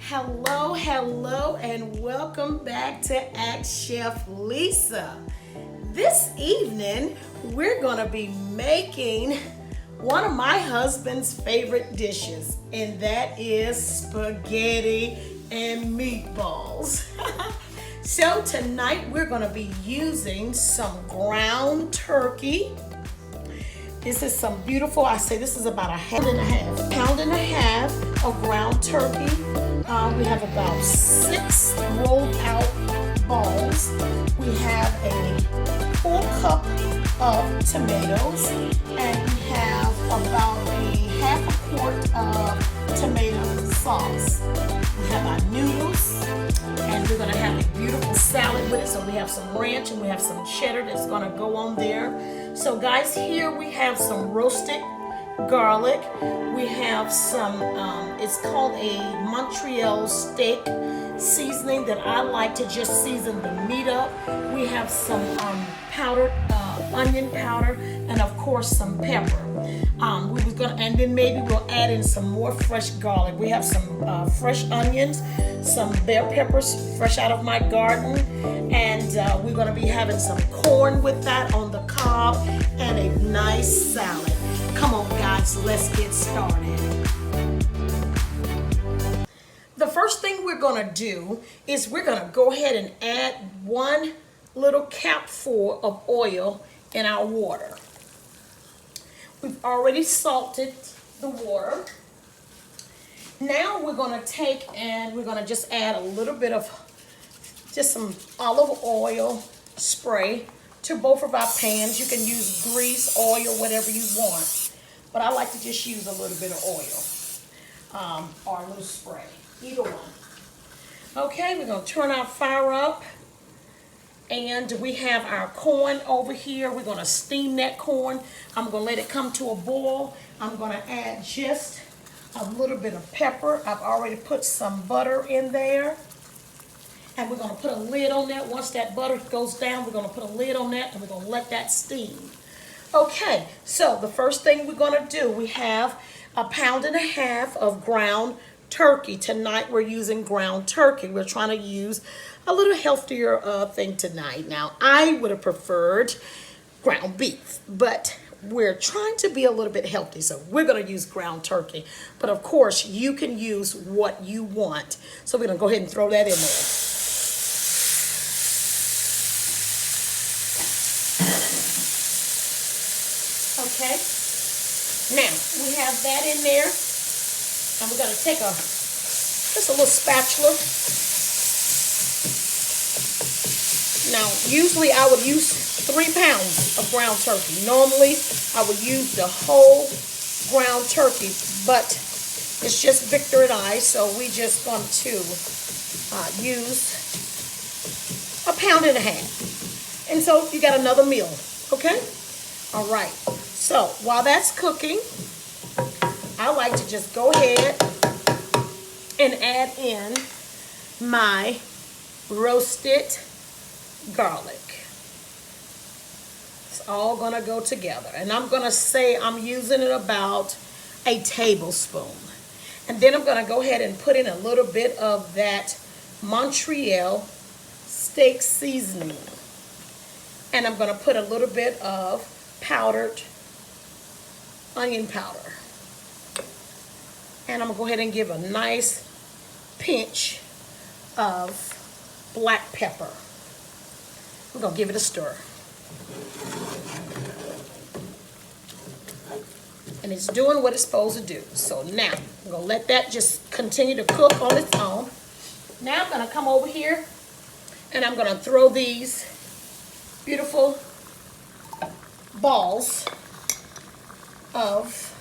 Hello, hello, and welcome back to Ask Chef Lisa. This evening, we're gonna be making one of my husband's favorite dishes, and that is spaghetti and meatballs. So tonight, we're gonna be using some ground turkey. This is some beautiful, I say this is about a pound and a half of ground turkey. We have about 6 rolled out balls. We have a full cup of tomatoes, and we have about a half a quart of tomato sauce. We have our noodles, and we're gonna have a beautiful salad with it. So we have some ranch and we have some cheddar that's gonna go on there. So guys, here we have some roasted garlic. We have some, it's called a Montreal steak seasoning that I like to just season the meat up. We have some powdered onion powder, and of course some pepper. And then maybe we'll add in some more fresh garlic. We have some fresh onions, some bell peppers fresh out of my garden, and we're gonna be having some corn with that on the cob, and a nice salad. Come on guys, let's get started. The first thing we're gonna do is we're gonna go ahead and add 1 little capful of oil in our water. We've already salted the water. Now we're gonna take and we're gonna just add a little bit of just some olive oil spray to both of our pans. You can use grease, oil, whatever you want, but I like to just use a little bit of oil or a little spray, either one. Okay, we're gonna turn our fire up, and we have our corn over here. We're gonna steam that corn. I'm gonna let it come to a boil. I'm gonna add just a little bit of pepper. I've already put some butter in there. And we're gonna put a lid on that. Once that butter goes down, we're gonna put a lid on that, and we're gonna let that steam. Okay, so the first thing we're gonna do, we have a pound and a half of ground turkey. Tonight we're using ground turkey. We're trying to use a little healthier thing tonight. Now, I would have preferred ground beef, but we're trying to be a little bit healthy, so we're gonna use ground turkey. But of course, you can use what you want. So we're gonna go ahead and throw that in there. Okay, now we have that in there, and we're gonna take just a little spatula. Now, usually I would use 3 pounds of ground turkey. Normally, I would use the whole ground turkey, but it's just Victor and I, so we just going to use a pound and a half. And so you got another meal, okay? All right, so while that's cooking, I like to just go ahead and add in my roasted garlic. It's all gonna go together, and I'm gonna say I'm using it about a tablespoon. And then I'm gonna go ahead and put in a little bit of that Montreal steak seasoning, and I'm gonna put a little bit of powdered onion powder, and I'm gonna go ahead and give a nice pinch of black pepper. We're gonna give it a stir. And it's doing what it's supposed to do. So now, I'm gonna let that just continue to cook on its own. Now I'm gonna come over here, and I'm gonna throw these beautiful balls of,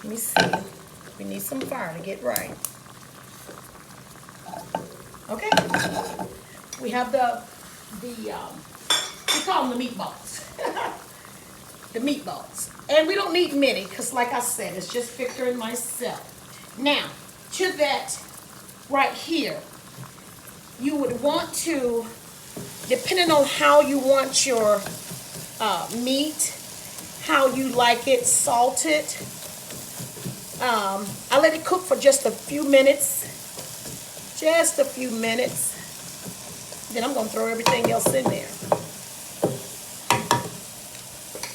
let me see, we need some fire to get right. Okay, we have we call them the meatballs. The meatballs. And we don't need many, because like I said, it's just Victor and myself. Now, to that right here, you would want to, depending on how you want your meat, how you like it salted, I let it cook for just a few minutes Just a few minutes. Then I'm going to throw everything else in there.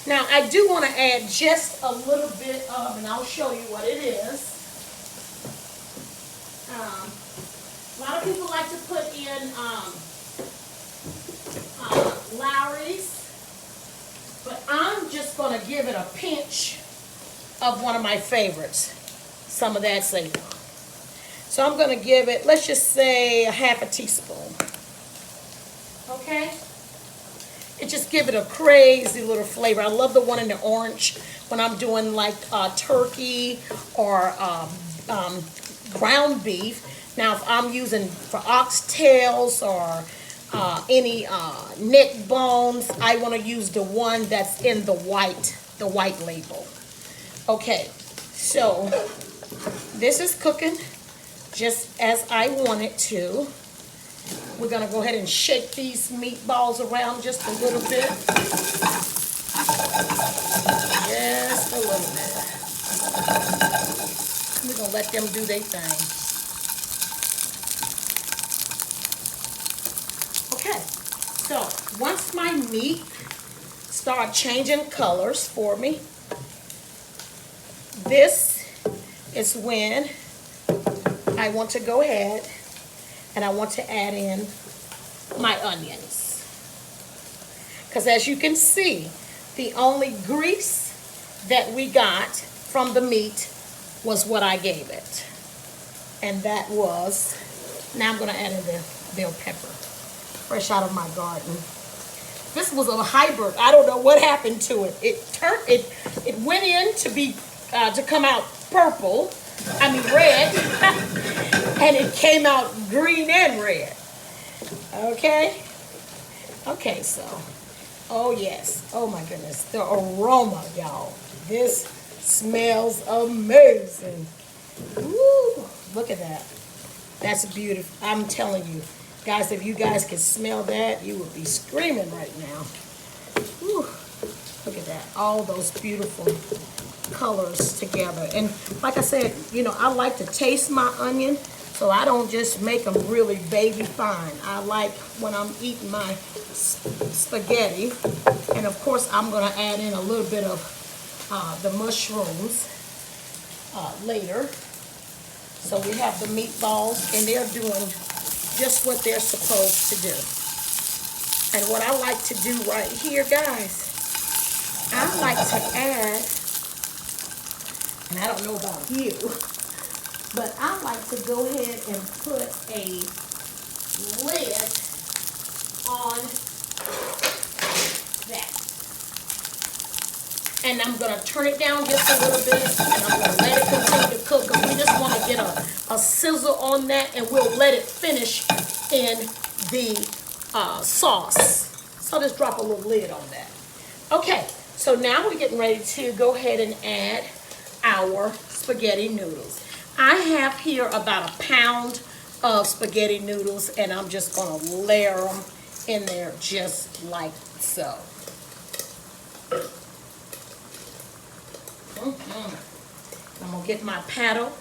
Now, I do want to add just a little bit of, and I'll show you what it is. A lot of people like to put in Lowry's, but I'm just going to give it a pinch of one of my favorites, some of that savor. So I'm going to give it, let's just say, a half a teaspoon. Okay? It just give it a crazy little flavor. I love the one in the orange when I'm doing like turkey or ground beef. Now, if I'm using for oxtails or any neck bones, I want to use the one that's in the white label. Okay, so this is cooking just as I want it to. We're going to go ahead and shake these meatballs around just a little bit. Just a little bit. We're going to let them do their thing. Okay, so once my meat start changing colors for me, this is when I want to go ahead and I want to add in my onions. Because as you can see, the only grease that we got from the meat was what I gave it. And that was, now I'm going to add in the bell pepper, fresh out of my garden. This was a hybrid. I don't know what happened to it. It went in to be to come out purple. I mean red. And it came out green and red. Okay? Okay, so, oh yes. Oh my goodness. The aroma, y'all. This smells amazing. Woo! Look at that. That's beautiful. I'm telling you. Guys, if you guys could smell that, you would be screaming right now. Woo! Look at that. All those beautiful colors together. And like I said, you know, I like to taste my onion. So I don't just make them really baby fine. I like when I'm eating my spaghetti. And of course, I'm going to add in a little bit of the mushrooms later. So we have the meatballs, and they're doing just what they're supposed to do. And what I like to do right here, guys, I like to add, and I don't know about you, but I like to go ahead and put a lid on that. And I'm going to turn it down just a little bit, and I'm going to let it continue to cook, because we just want to get a sizzle on that, and we'll let it finish in the sauce. So just drop a little lid on that. Okay, so now we're getting ready to go ahead and add our spaghetti noodles. I have here about a pound of spaghetti noodles, and I'm just going to layer them in there just like so. I'm going to get my paddle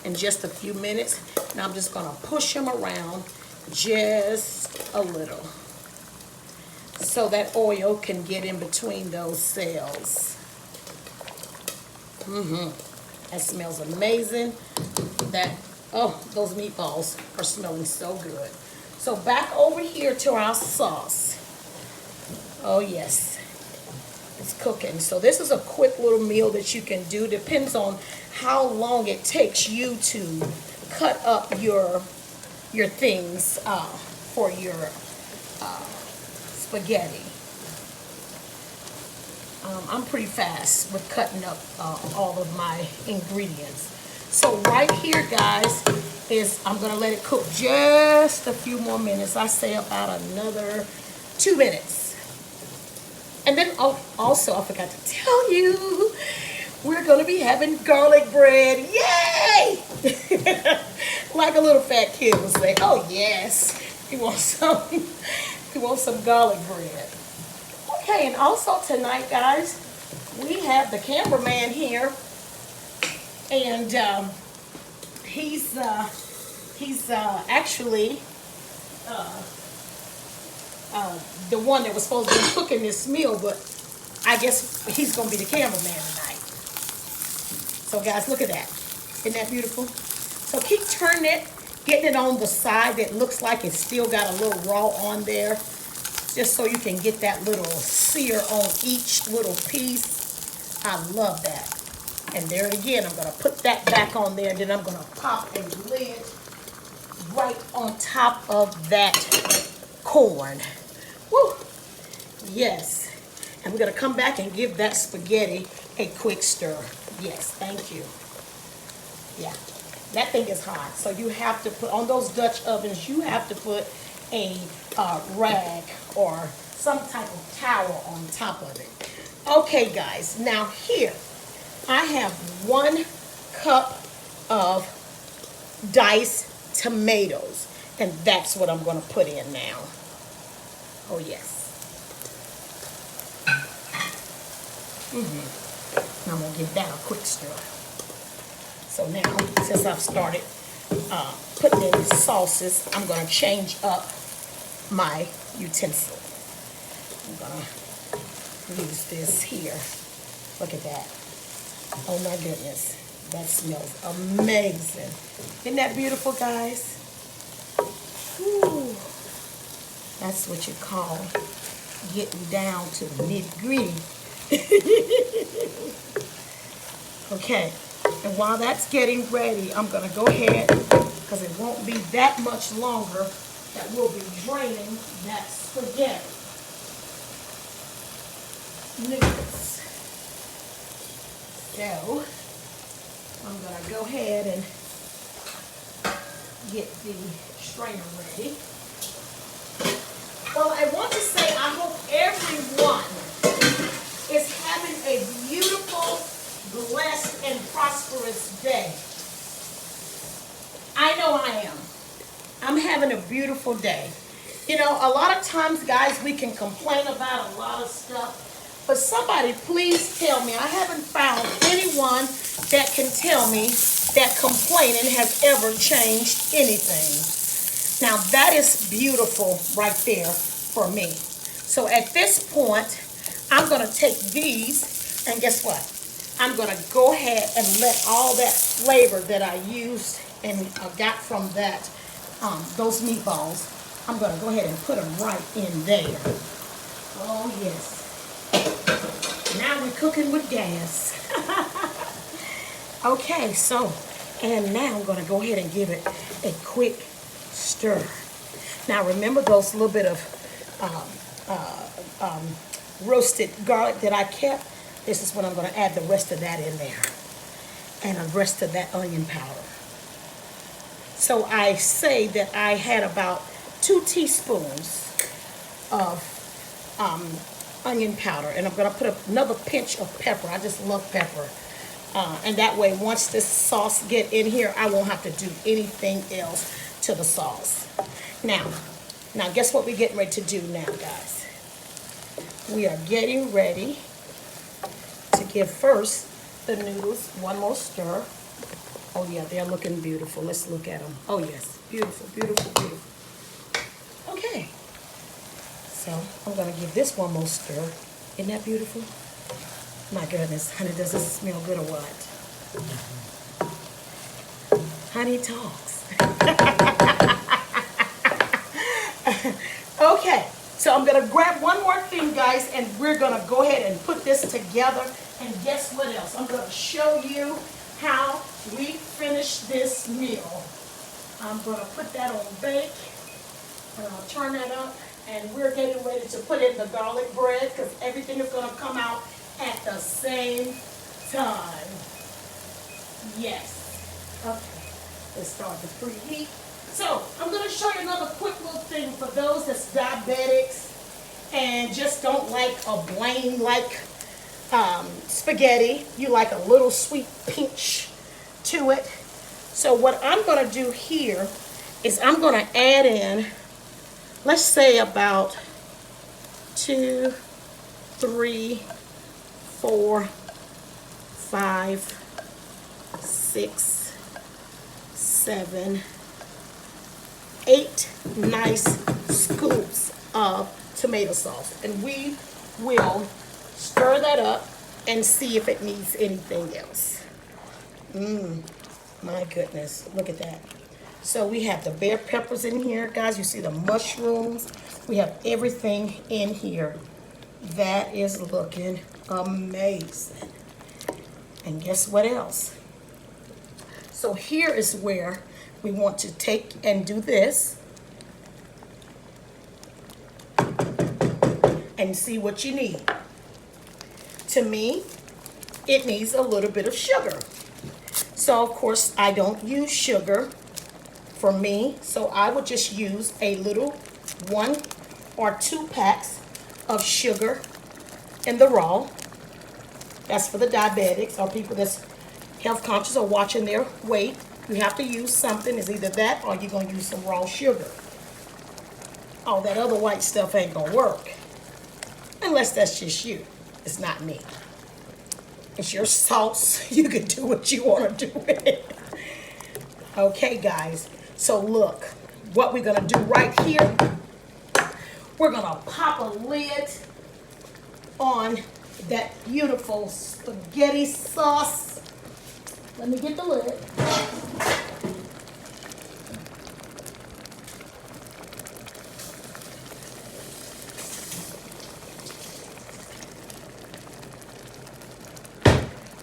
in just a few minutes, and I'm just going to push them around just a little so that oil can get in between those cells. That smells amazing. Those meatballs are smelling so good. So back over here to our sauce. Oh yes, it's cooking. So this is a quick little meal that you can do. Depends on how long it takes you to cut up your things for your spaghetti. I'm pretty fast with cutting up all of my ingredients. So right here, guys, is I'm going to let it cook just a few more minutes. I say about another 2 minutes. And then also, I forgot to tell you, we're going to be having garlic bread. Yay! Like a little fat kid would say, oh yes, he wants some garlic bread. Okay, and also tonight, guys, we have the cameraman here, and he's He's actually the one that was supposed to be cooking this meal, but I guess he's going to be the cameraman tonight. So guys, look at that. Isn't that beautiful? So keep turning it, getting it on the side that looks like it's still got a little raw on there, just so you can get that little sear on each little piece. I love that. And there again, I'm going to put that back on there, and then I'm going to pop a lid right on top of that corn. Woo! Yes. And we're going to come back and give that spaghetti a quick stir. Yes, thank you. Yeah, that thing is hot. So you have to put, on those Dutch ovens, you have to put a rag or some type of towel on top of it. Okay, guys, now here, I have 1 cup of diced tomatoes, and that's what I'm going to put in now. Oh, yes. I'm going to give that a quick stir. So now, since I've started putting in the sauces, I'm going to change up my utensil. I'm going to use this here. Look at that. Oh my goodness. That smells amazing. Isn't that beautiful, guys? Whew. That's what you call getting down to the nitty-gritty. Okay, and while that's getting ready, I'm going to go ahead, because it won't be that much longer, that we'll be draining that spaghetti noodles. So, I'm going to go ahead and get the strainer ready. Well, I want to say I hope everyone is having a beautiful, blessed, and prosperous day. I know I am. I'm having a beautiful day. You know, a lot of times, guys, we can complain about a lot of stuff, but somebody please tell me, I haven't found anyone that can tell me that complaining has ever changed anything. Now, that is beautiful right there for me. So at this point, I'm going to take these, and guess what? I'm going to go ahead and let all that flavor that I used and got from that, those meatballs, I'm going to go ahead and put them right in there. Oh, yes. Now we're cooking with gas. Okay, so, and now I'm going to go ahead and give it a quick stir. Now remember those little bit of roasted garlic that I kept? This is when I'm going to add the rest of that in there. And the rest of that onion powder. So I say that I had about 2 teaspoons of onion powder. And I'm going to put another pinch of pepper. I just love pepper. And that way, once this sauce get in here, I won't have to do anything else to the sauce. Now guess what we're getting ready to do now, guys? We are getting ready to give first the noodles one more stir. Oh yeah, they're looking beautiful. Let's look at them. Oh yes, beautiful, beautiful, beautiful. Okay, so I'm gonna give this one more stir. Isn't that beautiful? My goodness, honey, does this smell good or what? Honey talks. Okay, so I'm gonna grab one more thing, guys, and we're gonna go ahead and put this together. And guess what else? I'm gonna show you how we finish this meal. I'm gonna put that on bake, and I'll turn that up, and we're getting ready to put in the garlic bread, because everything is gonna come out at the same time. Yes. Okay, let's start the preheat. So, I'm going to show you another quick little thing for those that's diabetics and just don't like a plain like spaghetti. You like a little sweet pinch to it. So what I'm going to do here is I'm going to add in, let's say about 2, 3, 4, 5, 6, 7, 8 nice scoops of tomato sauce. And we will stir that up and see if it needs anything else. My goodness, look at that. So we have the bell peppers in here, guys. You see the mushrooms. We have everything in here. That is looking amazing. And guess what else? So here is where we want to take and do this and see what you need. To me, it needs a little bit of sugar. So of course I don't use sugar for me, so I would just use a little 1 or 2 packs of sugar in the raw. That's for the diabetics or people that's health conscious or watching their weight. You have to use something. It's either that or you're going to use some raw sugar. All that other white stuff ain't going to work. Unless that's just you. It's not me. It's your sauce. You can do what you want to do with it. Okay, guys. So look, what we're going to do right here, we're going to pop a lid on that beautiful spaghetti sauce. Let me get the lid.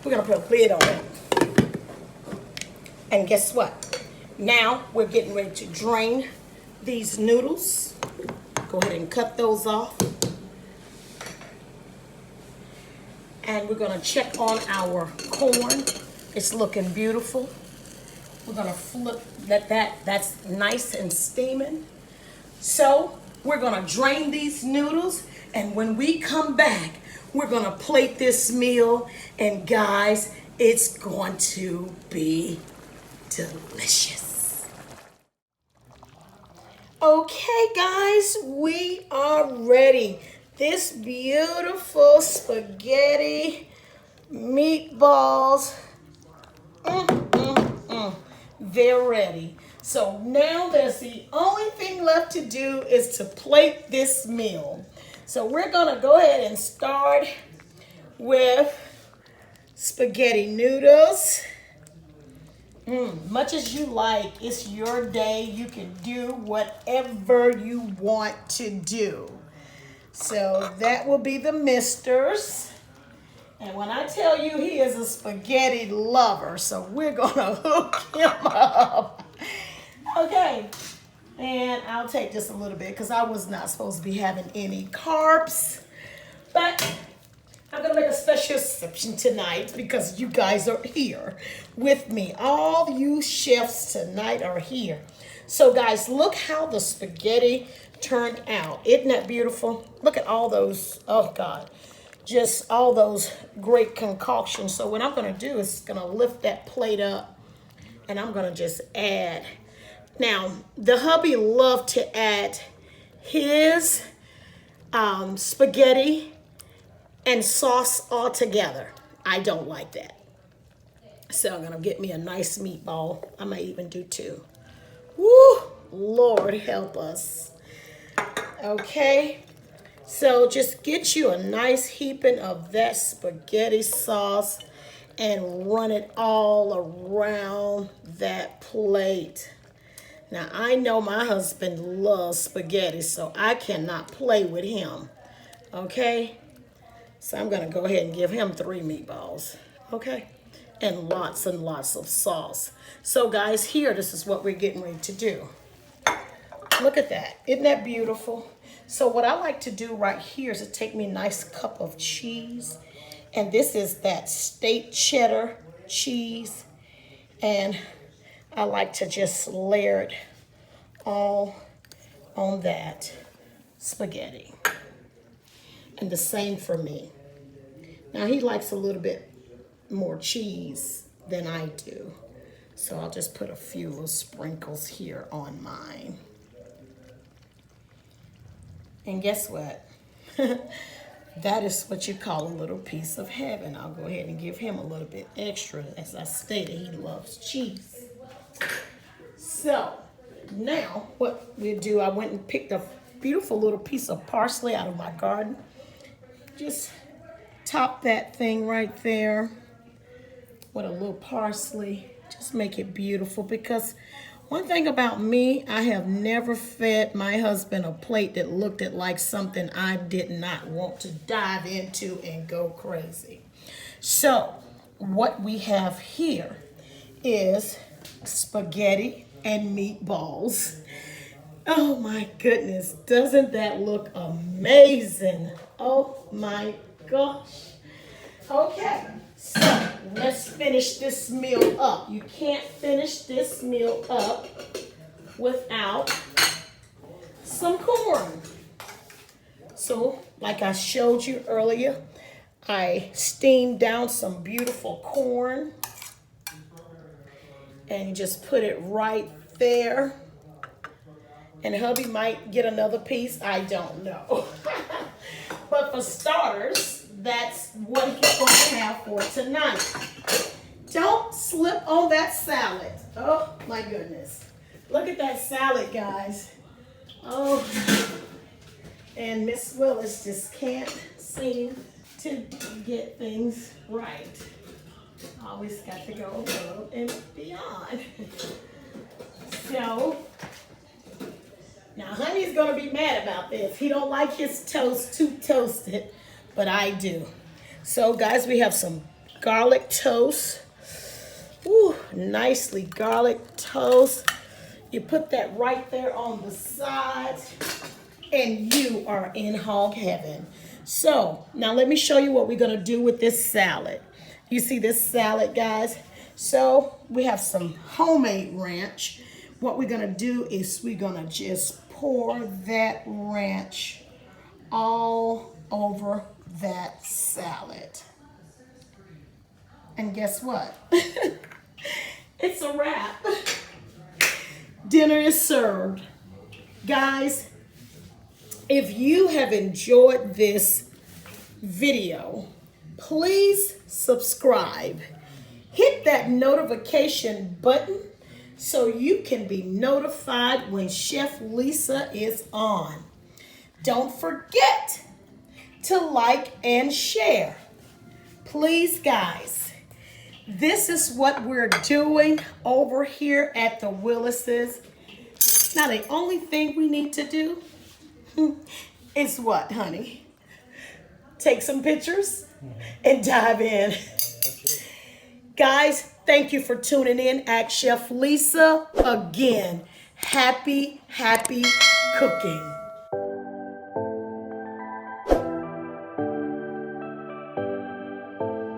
We're going to put a lid on it. And guess what? Now we're getting ready to drain these noodles. Go ahead and cut those off. And we're going to check on our corn. It's looking beautiful. We're going to flip that's nice and steaming. So we're going to drain these noodles, and when we come back, we're going to plate this meal, and guys, it's going to be delicious. Okay, guys, we are ready. This beautiful spaghetti meatballs, they're ready. So now there's the only thing left to do is to plate this meal. So we're gonna go ahead and start with spaghetti noodles. Much as you like, it's your day. You can do whatever you want to do. So that will be the Misters. And when I tell you he is a spaghetti lover, so we're gonna hook him up. Okay, and I'll take just a little bit because I was not supposed to be having any carbs. But I'm gonna make a special exception tonight because you guys are here with me. All you chefs tonight are here. So guys, look how the spaghetti turned out. Isn't that beautiful? Look at all those, oh God, just all those great concoctions. So what I'm gonna do is gonna lift that plate up and I'm gonna just add. Now, the hubby loved to add his spaghetti and sauce all together. I don't like that. So I'm gonna get me a nice meatball. I might even do 2. Woo, Lord help us. Okay, so just get you a nice heaping of that spaghetti sauce and run it all around that plate. Now, I know my husband loves spaghetti, so I cannot play with him, okay? So I'm gonna go ahead and give him 3 meatballs, okay? And lots of sauce. So guys, here, this is what we're getting ready to do. Look at that, isn't that beautiful? So what I like to do right here is to take me a nice cup of cheese. And this is that state cheddar cheese. And I like to just layer it all on that spaghetti. And the same for me. Now he likes a little bit more cheese than I do. So I'll just put a few little sprinkles here on mine. And guess what? That is what you call a little piece of heaven. I'll go ahead and give him a little bit extra. As I stated, he loves cheese. So Now, what we do, I went and picked a beautiful little piece of parsley out of my garden. Just top that thing right there with a little parsley. Just make it beautiful, because one thing about me, I have never fed my husband a plate that looked like something I did not want to dive into and go crazy. So what we have here is spaghetti and meatballs. Oh my goodness, doesn't that look amazing? Oh my gosh. Okay, so let's finish this meal up. You can't finish this meal up without some corn. So, like I showed you earlier, I steamed down some beautiful corn and you just put it right there. And hubby might get another piece, I don't know. But for starters, that's what he's going to have for tonight. Don't slip on that salad. Oh my goodness. Look at that salad, guys. Oh, and Miss Willis just can't seem to get things right. Always got to go above and beyond. So, now honey's gonna be mad about this. He don't like his toast too toasted, but I do. So guys, we have some garlic toast. Ooh, nicely garlic toast. You put that right there on the side and you are in hog heaven. So now let me show you what we're gonna do with this salad. You see this salad, guys? So we have some homemade ranch. What we're gonna do is we're gonna just pour that ranch all over that salad. And guess what? It's a wrap. Dinner is served. Guys, if you have enjoyed this video, please subscribe. Hit that notification button so you can be notified when Chef Lisa is on. Don't forget to like and share. Please, guys, this is what we're doing over here at the Willis's. Now, the only thing we need to do is what, honey? Take some pictures and dive in. Guys, thank you for tuning in. Ask Chef Lisa again. Happy cooking.